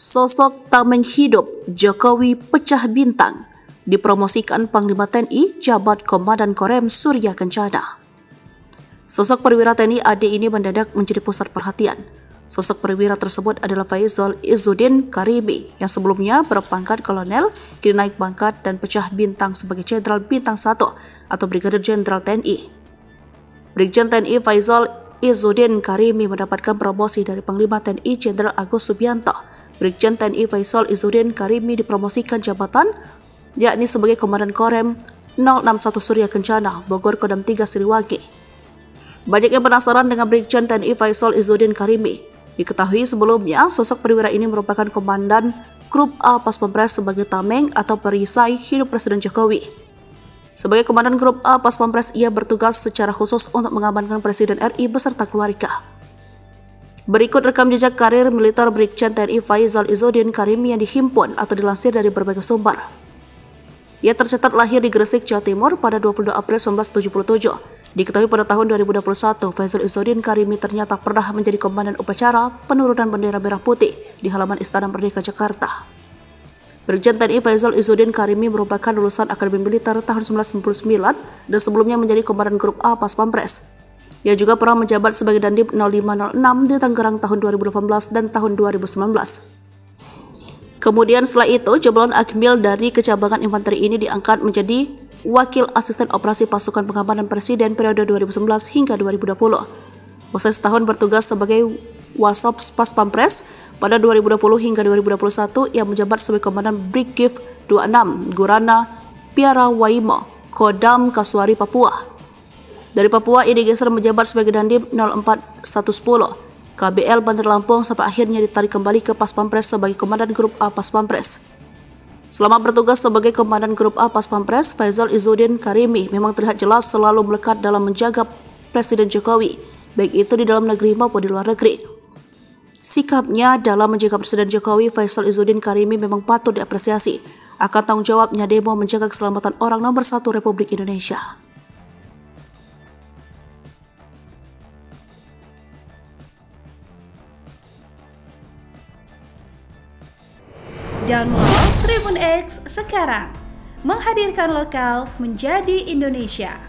Sosok tameng hidup Jokowi pecah bintang, dipromosikan Panglima TNI jabat Komandan Korem Surya Kencana. Sosok perwira TNI AD ini mendadak menjadi pusat perhatian. Sosok perwira tersebut adalah Faisal Izzuddin Karimi yang sebelumnya berpangkat kolonel, kini naik pangkat dan pecah bintang sebagai Jenderal Bintang 1 atau Brigadir Jenderal TNI. Brigjen TNI Faisal Izzuddin Karimi mendapatkan promosi dari Panglima TNI Jenderal Agus Subianto. Brigjen TNI Faisal Izzuddin Karimi dipromosikan jabatan yakni sebagai Komandan Korem 061 Surya Kencana, Bogor Kodam 3 Siliwangi. Banyak yang penasaran dengan Brigjen TNI Faisal Izzuddin Karimi. Diketahui sebelumnya, sosok perwira ini merupakan Komandan Grup A Pas Pampres sebagai tameng atau perisai hidup Presiden Jokowi. Sebagai Komandan Grup A Pas Pampres, ia bertugas secara khusus untuk mengamankan Presiden RI beserta keluarga. Berikut rekam jejak karir militer Brigjen TNI Faisal Izzuddin Karimi yang dihimpun atau dilansir dari berbagai sumber. Ia tercatat lahir di Gresik, Jawa Timur pada 22 April 1977. Diketahui pada tahun 2021, Faisal Izzuddin Karimi ternyata pernah menjadi komandan upacara penurunan bendera merah putih di halaman Istana Merdeka, Jakarta. Brigjen TNI Faisal Izzuddin Karimi merupakan lulusan Akademi Militer tahun 1999 dan sebelumnya menjadi Komandan Grup A Pas Pampres. Ia juga pernah menjabat sebagai Dandim 0506 di Tangerang tahun 2018 dan tahun 2019. Kemudian setelah itu, Jabloon Akmil dari kecabangan infanteri ini diangkat menjadi Wakil Asisten Operasi Pasukan Pengamanan Presiden periode 2011 hingga 2020. Usai setahun bertugas sebagai Wasops Pas Pampres, pada 2020 hingga 2021 ia menjabat sebagai Komandan Brigif 26 Gurana Piara Waimo, Kodam Kasuari, Papua. Dari Papua, ia digeser menjabat sebagai Dandim 04110 KBL Bandar Lampung sampai akhirnya ditarik kembali ke Pas Pampres sebagai Komandan Grup A Pas Pampres. Selama bertugas sebagai Komandan Grup A Pas Pampres, Faisal Izzuddin Karimi memang terlihat jelas selalu melekat dalam menjaga Presiden Jokowi, baik itu di dalam negeri maupun di luar negeri. Sikapnya dalam menjaga Presiden Jokowi, Faisal Izzuddin Karimi memang patut diapresiasi akan tanggung jawabnya demo menjaga keselamatan orang nomor 1 Republik Indonesia. Download Tribun X sekarang, menghadirkan lokal menjadi Indonesia.